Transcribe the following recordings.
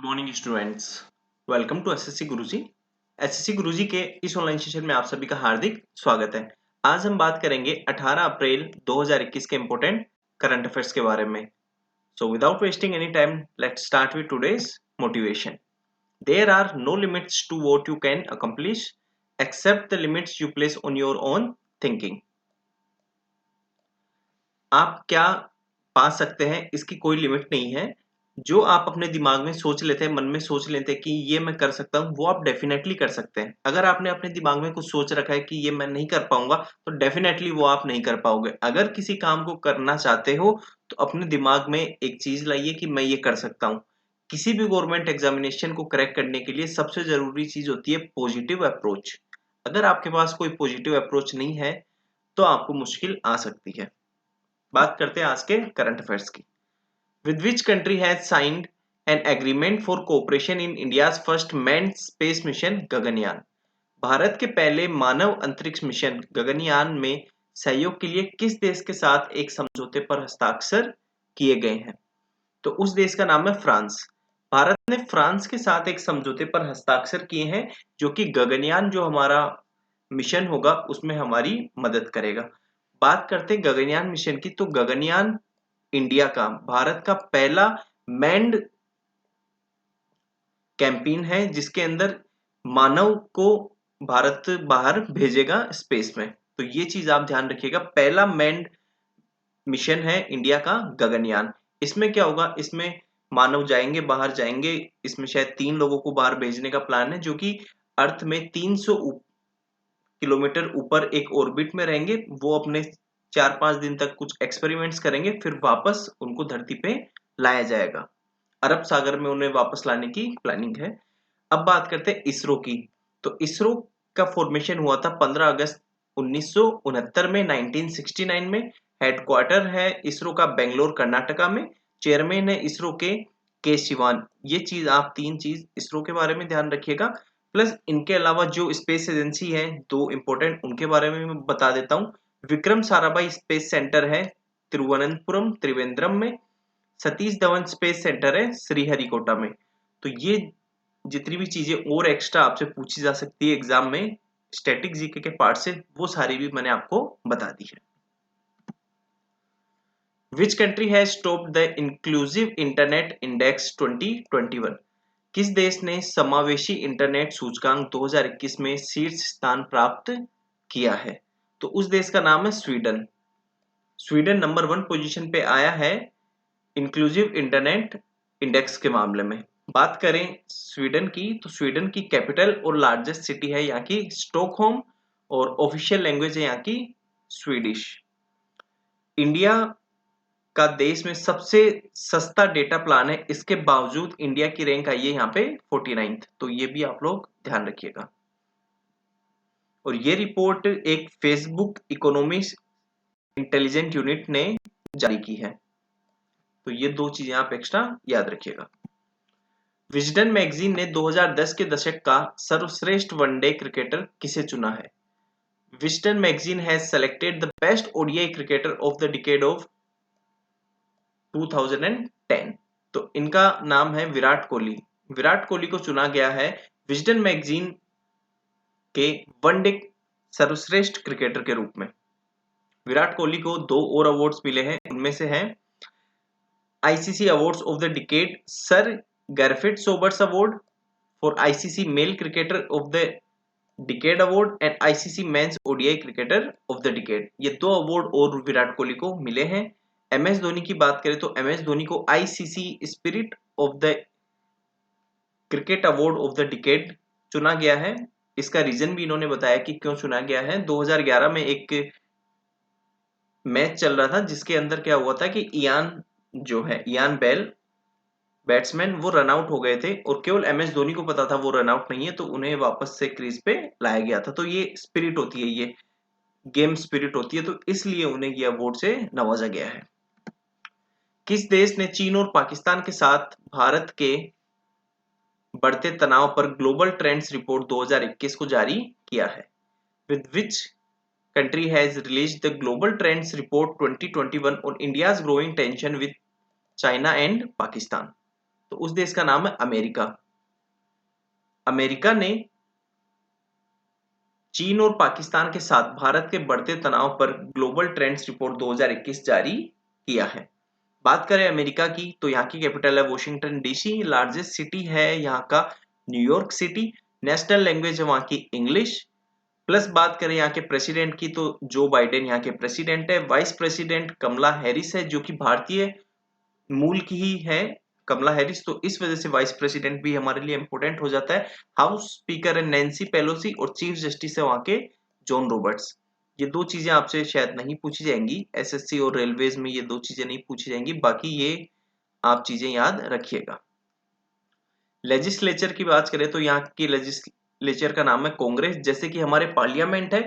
Good morning students. Welcome to SSC Guruji. SSC Guruji के इस online session में आप सभी का हार्दिक स्वागत है। आज हम बात करेंगे 18 अप्रैल 2021 के इंपॉर्टेंट करंट अफेयर्स के बारे में। So without wasting any time let's start with today's motivation. There are no limits to what you can accomplish except the limits you place on your own thinking. आप क्या पा सकते हैं इसकी कोई लिमिट नहीं है। जो आप अपने दिमाग में सोच लेते हैं, मन में सोच लेते हैं कि ये मैं कर सकता हूँ, वो आप डेफिनेटली कर सकते हैं। अगर आपने अपने दिमाग में कुछ सोच रखा है कि ये मैं नहीं कर पाऊंगा, तो डेफिनेटली वो आप नहीं कर पाओगे। अगर किसी काम को करना चाहते हो तो अपने दिमाग में एक चीज लाइए कि मैं ये कर सकता हूँ। किसी भी गवर्नमेंट एग्जामिनेशन को क्रैक करने के लिए सबसे जरूरी चीज होती है पॉजिटिव अप्रोच। अगर आपके पास कोई पॉजिटिव अप्रोच नहीं है तो आपको मुश्किल आ सकती है। बात करते हैं आज के करंट अफेयर्स की। With which country has signed an agreement for cooperation in India's first manned space mission Gaganyaan? Bharat के पहले मानव अंतरिक्ष मिशन गगनयान में सहयोग के लिए किस देश के साथ एक समझौते पर हस्ताक्षर किए गए हैं? तो उस देश का नाम है फ्रांस। भारत ने फ्रांस के साथ एक समझौते पर हस्ताक्षर किए हैं जो कि गगनयान जो हमारा मिशन होगा उसमें हमारी मदद करेगा। बात करते हैं गगनयान मिशन की, तो गगनयान इंडिया का, भारत का पहला मैन्ड कैंपेन है जिसके अंदर मानव को भारत बाहर भेजेगा स्पेस में। तो ये चीज आप ध्यान रखिएगा, पहला मैन्ड मिशन है इंडिया का गगनयान। इसमें क्या होगा, इसमें मानव जाएंगे, बाहर जाएंगे। इसमें शायद 3 लोगों को बाहर भेजने का प्लान है जो कि अर्थ में 300 किलोमीटर ऊपर एक ऑर्बिट में रहेंगे। वो अपने 4-5 दिन तक कुछ एक्सपेरिमेंट्स करेंगे, फिर वापस उनको धरती पे लाया जाएगा। अरब सागर में उन्हें वापस लाने की प्लानिंग है। अब बात करते हैं इसरो की। तो इसरो का फॉर्मेशन हुआ था 15 अगस्त 1969 में, 1969 में। हेडक्वार्टर है इसरो का बेंगलोर कर्नाटका में। चेयरमैन है इसरो के शिवान। ये चीज आप 3 चीज इसरो के बारे में ध्यान रखिएगा। प्लस इनके अलावा जो स्पेस एजेंसी है, 2 इंपॉर्टेंट, उनके बारे में मैं बता देता हूँ। विक्रम साराभाई स्पेस सेंटर है तिरुवनंतपुरम त्रिवेंद्रम में। सतीश धवन स्पेस सेंटर है श्रीहरिकोटा में। तो ये जितनी भी चीजें और एक्स्ट्रा आपसे पूछी जा सकती है एग्जाम में स्टैटिक जीके के पार्ट से, वो सारी भी मैंने आपको बता दी है। Which country has topped the Inclusive Internet Index 2021? किस देश ने समावेशी इंटरनेट सूचकांक 2021 में शीर्ष स्थान प्राप्त किया है? तो उस देश का नाम है स्वीडन। स्वीडन नंबर 1 पोजीशन पे आया है इंक्लूसिव इंटरनेट इंडेक्स के मामले में। बात करें स्वीडन की, तो स्वीडन की कैपिटल और लार्जेस्ट सिटी है यहाँ की स्टॉकहोम, और ऑफिशियल लैंग्वेज है यहाँ की स्वीडिश। इंडिया का देश में सबसे सस्ता डेटा प्लान है, इसके बावजूद इंडिया की रैंक आई है यहाँ पे 49th। तो ये भी आप लोग ध्यान रखिएगा। और ये रिपोर्ट एक फेसबुक इकोनॉमिक्स इंटेलिजेंट यूनिट ने जारी की है। तो ये 2 चीजें आप एक्स्ट्रा याद रखिएगा। विजडन मैगजीन ने 2010 के दशक का सर्वश्रेष्ठ वनडे क्रिकेटर किसे चुना है? Wisden magazine has selected the best ODI cricketer of the decade of 2010। तो इनका नाम है विराट कोहली। विराट कोहली को चुना गया है विजडन मैगजीन के वनडे सर्वश्रेष्ठ क्रिकेटर के रूप में। विराट कोहली को 2 और अवार्ड्स मिले हैं, उनमें से है ICC awards of the decade Sir Garfield Sobers award for ICC male cricketer of the decade award and ICC men's ODI cricketer of the decade. ये 2 अवार्ड और विराट कोहली को मिले हैं। एमएस धोनी की बात करें तो एमएस धोनी को ICC spirit of the cricket award of the decade चुना गया है। इसका रीजन भी इन्होंने बताया कि क्यों चुना गया है। 2011 में एक मैच चल रहा था जिसके अंदर क्या हुआ था कि इयान बेल बैट्समैन, वो रन आउट हो गए थे और केवल एमएस धोनी को पता था वो रन आउट नहीं है, तो उन्हें वापस से क्रीज पे लाया गया था। तो ये स्पिरिट होती है, ये गेम स्पिरिट होती है, तो इसलिए उन्हें ये अवार्ड से नवाजा गया है। किस देश ने चीन और पाकिस्तान के साथ भारत के बढ़ते तनाव पर ग्लोबल ट्रेंड्स रिपोर्ट 2021 को जारी किया है? With which country has released the global trends report 2021 on India's growing tension with China and Pakistan? तो उस देश का नाम है अमेरिका। अमेरिका ने चीन और पाकिस्तान के साथ भारत के बढ़ते तनाव पर ग्लोबल ट्रेंड्स रिपोर्ट 2021 जारी किया है। बात करें अमेरिका की तो यहाँ की कैपिटल है वॉशिंगटन डीसी, लार्जेस्ट सिटी है यहाँ का न्यूयॉर्क सिटी, नेशनल लैंग्वेज है वहाँ की इंग्लिश। प्लस बात करें यहाँ के प्रेसिडेंट की तो जो बाइडेन यहाँ के प्रेसिडेंट है। वाइस प्रेसिडेंट कमला हैरिस है जो कि भारतीय मूल की ही है कमला हैरिस, तो इस वजह से वाइस प्रेसिडेंट भी हमारे लिए इंपॉर्टेंट हो जाता है। हाउस स्पीकर है नैन्सी पेलोसी और चीफ जस्टिस है वहां के जॉन रॉबर्ट्स। ये दो चीजें आपसे शायद नहीं पूछी जाएंगी एसएससी और रेलवेज में, ये दो चीजें नहीं पूछी जाएंगी, बाकी ये आप चीजें याद रखिएगा। लेजिस्लेचर की बात करें तो यहाँ की लेजिस्लेचर का नाम है कांग्रेस। जैसे कि हमारे पार्लियामेंट है,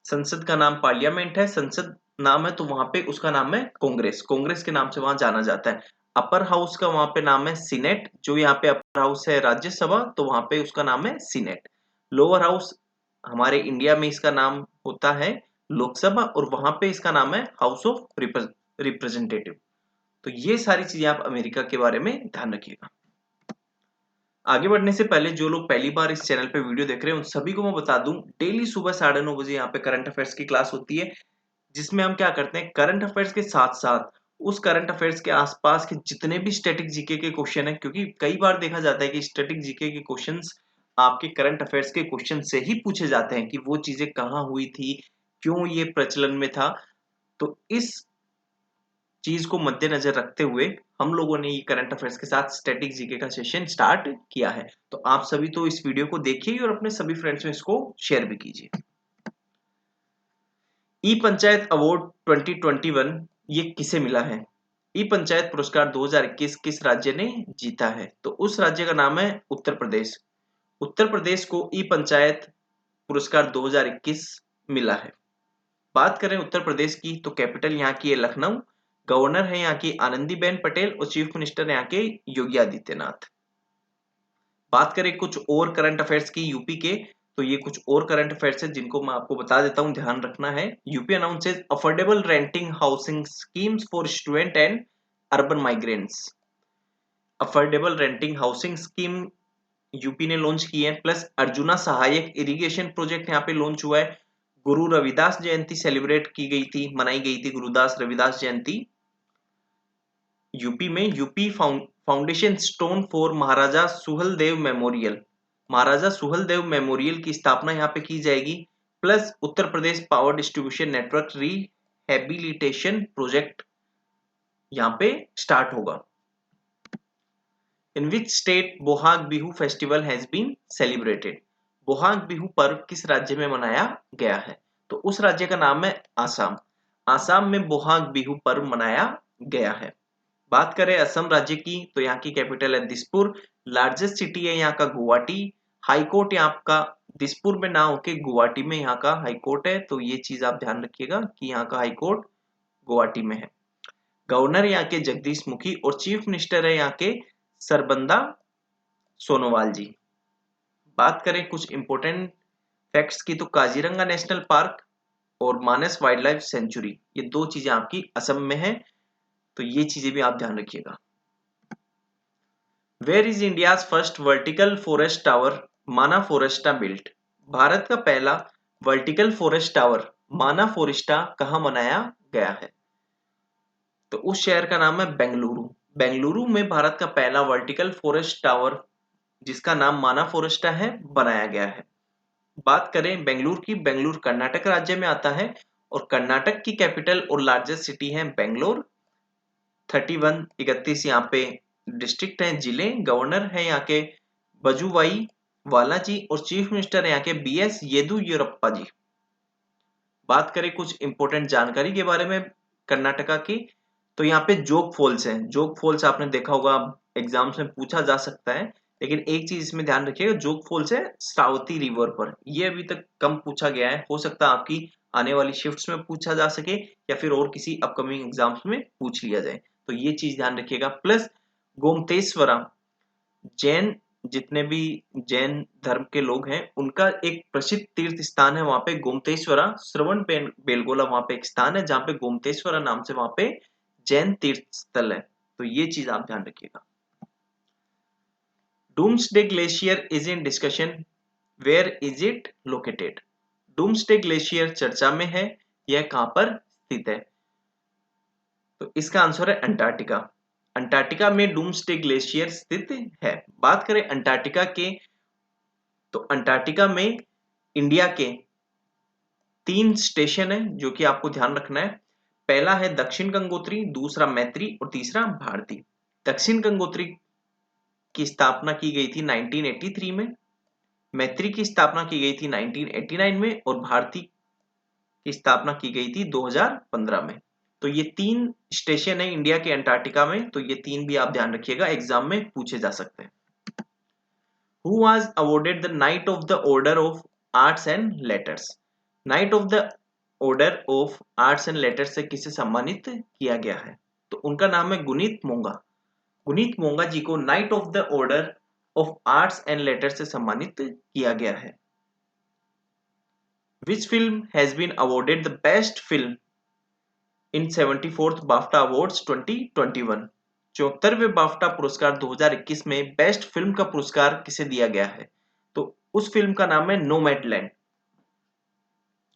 संसद का नाम पार्लियामेंट है, संसद नाम है तो वहां पे उसका नाम है कांग्रेस, कांग्रेस के नाम से वहां जाना जाता है। अपर हाउस का वहां पे नाम है सीनेट, जो यहाँ पे अपर हाउस है राज्यसभा तो वहां पे उसका नाम है सीनेट। लोअर हाउस हमारे इंडिया में इसका नाम होता है लोकसभा और वहां पे इसका नाम है हाउस ऑफ रिप्रेजेंटेटिव। तो ये सारी चीजें आप अमेरिका के बारे में ध्यान रखिएगा। आगे बढ़ने से पहले जो लोग पहली बार इस चैनल पे वीडियो देख रहे हैं उन सभी को मैं बता दूं, डेली सुबह 9:30 बजे यहाँ पे करंट अफेयर्स की क्लास होती है, जिसमें हम क्या करते हैं करंट अफेयर्स के साथ साथ उस करंट अफेयर्स के आसपास के जितने भी स्टैटिक जीके के क्वेश्चन है, क्योंकि कई बार देखा जाता है कि स्टैटिक जीके के क्वेश्चंस आपके करंट अफेयर्स के क्वेश्चन से ही पूछे जाते हैं कि वो चीजें कहाँ हुई थी, क्यों ये प्रचलन में था। तो इस चीज को मद्देनजर रखते हुए हम लोगों ने ये करंट अफेयर्स के साथ स्टैटिक जीके का सेशन स्टार्ट किया है। तो आप सभी तो इस वीडियो को देखिए और अपने सभी फ्रेंड्स में इसको शेयर भी कीजिए। ई पंचायत अवार्ड 2021 ये किसे मिला है? ई पंचायत पुरस्कार 2021 किस राज्य ने जीता है? तो उस राज्य का नाम है उत्तर प्रदेश। उत्तर प्रदेश को ई पंचायत पुरस्कार 2021 मिला है। बात करें उत्तर प्रदेश की तो कैपिटल यहाँ की है लखनऊ, गवर्नर है यहाँ की आनंदीबेन पटेल और चीफ मिनिस्टर यहाँ के योगी आदित्यनाथ। बात करें कुछ और करंट अफेयर्स की यूपी के, तो ये कुछ और करंट अफेयर्स है जिनको मैं आपको बता देता हूं, ध्यान रखना है। UP announces affordable renting housing schemes for student and urban migrants. Affordable renting housing scheme UP ने लॉन्च की है। प्लस अर्जुना सहायक इरिगेशन प्रोजेक्ट यहाँ पे लॉन्च हुआ है। गुरु रविदास जयंती सेलिब्रेट की गई थी, मनाई गई थी गुरुदास रविदास जयंती यूपी में। UP foundation stone for Maharaja Suheldev memorial, Maharaja Suheldev memorial की स्थापना यहाँ पे की जाएगी। Plus Uttar Pradesh power distribution network rehabilitation project यहाँ पे स्टार्ट होगा। In which state Bohag Bihu festival has been celebrated? Bohag Bihu पर्व किस राज्य में मनाया गया है? तो उस राज्य का नाम है आसाम। आसाम में बोहाग बिहू पर्व मनाया गया है। बात करें असम राज्य की तो यहाँ की कैपिटल है दिसपुर, लार्जेस्ट सिटी है यहाँ का गुवाहाटी, हाई कोर्ट यहाँ का दिसपुर में ना होके गुवाहाटी में यहाँ का हाई कोर्ट है, तो ये चीज आप ध्यान रखिएगा कि यहाँ का हाई कोर्ट गुवाहाटी में है। गवर्नर यहाँ के जगदीश मुखी और चीफ मिनिस्टर है यहाँ के सरबंदा सोनोवाल जी। बात करें कुछ इंपोर्टेंट फैक्ट्स की तो काजीरंगा नेशनल पार्क और मानस वाइल्ड लाइफ सेंचुरी, ये दो चीजें आपकी असम में है, तो ये चीजें भी आप ध्यान रखिएगा। Where is India's first vertical forest tower Mana Foresta built? Bharat का पहला vertical forest tower Mana Foresta कहाँ बनाया गया है? तो उस शहर का नाम है बेंगलुरु। बेंगलुरु में भारत का पहला वर्टिकल फॉरेस्ट टावर जिसका नाम माना फॉरेस्टा है बनाया गया है। बात करें बेंगलुरु की, बेंगलुरु कर्नाटक राज्य में आता है और कर्नाटक की कैपिटल और लार्जेस्ट सिटी है बेंगलोर। 31 यहाँ पे डिस्ट्रिक्ट हैं, जिले। गवर्नर है यहाँ के बजुवाई वाला जी और चीफ मिनिस्टर है यहाँ के बीएस येदुयुरप्पा जी। बात करें कुछ इंपोर्टेंट जानकारी के बारे में कर्नाटका की, तो यहाँ पे जोग फॉल्स है। जोग फॉल्स आपने देखा होगा, एग्जाम्स में पूछा जा सकता है, लेकिन एक चीज इसमें ध्यान रखिएगा, जोग फॉल्स है सावती रिवर पर। ये अभी तक कम पूछा गया है, हो सकता है आपकी आने वाली शिफ्ट्स में पूछा जा सके या फिर और किसी अपकमिंग एग्जाम्स में पूछ लिया जाए, तो ये चीज ध्यान रखिएगा। प्लस गोमतेश्वरा, जैन जितने भी जैन धर्म के लोग हैं उनका एक प्रसिद्ध तीर्थ स्थान है वहां पे गोमतेश्वरा। श्रवण बेलगोला वहां पे एक स्थान है जहाँ पे गोमतेश्वरा नाम से वहां पे जैन तीर्थ स्थल है, तो ये चीज आप ध्यान रखिएगा। Doomsday glacier is in discussion, where is it located? Doomsday glacier चर्चा में है, यह कहां पर स्थित है? तो इसका आंसर है अंटार्कटिका। अंटार्कटिका में डूम्सडे ग्लेशियर स्थित है। बात करें अंटार्कटिका के, तो अंटार्कटिका में इंडिया के 3 स्टेशन है जो कि आपको ध्यान रखना है। पहला है दक्षिण गंगोत्री, दूसरा मैत्री और तीसरा भारती। दक्षिण गंगोत्री की स्थापना की गई थी 1983 में, मैत्री की स्थापना की गई थी 1989 में और भारती की स्थापना की गई थी 2015 में। तो ये 3 स्टेशन है इंडिया के अंटार्कटिका में, तो ये 3 भी आप ध्यान रखिएगा, एग्जाम में पूछे जा सकते हैं। Who was awarded the Knight of the Order of Arts and Letters? Knight of the Order of Arts and Letters से किसे सम्मानित किया गया है? तो उनका नाम है गुनीत मोंगा। गुनीत मोंगा जी को night of the order of arts and letters से सम्मानित किया गया है। Which film has been awarded the best film in 74th BAFTA Awards 2021? 74वें BAFTA पुरस्कार 2021 में बेस्ट फिल्म का पुरस्कार किसे दिया गया है? तो उस फिल्म का नाम है नोमैडलैंड।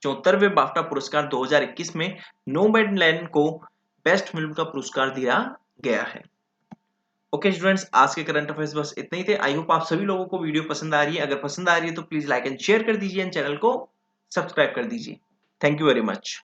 74वें बाफ्टा पुरस्कार 2021 में नोमैडलैंड को बेस्ट फिल्म का पुरस्कार दिया गया है। ओके स्टूडेंट्स, आज के करंट अफेयर्स बस इतने ही थे। आई होप आप सभी लोगों को वीडियो पसंद आ रही है। अगर पसंद आ रही है तो प्लीज लाइक एंड शेयर कर दीजिए एंड चैनल को सब्सक्राइब कर दीजिए। Thank you very much.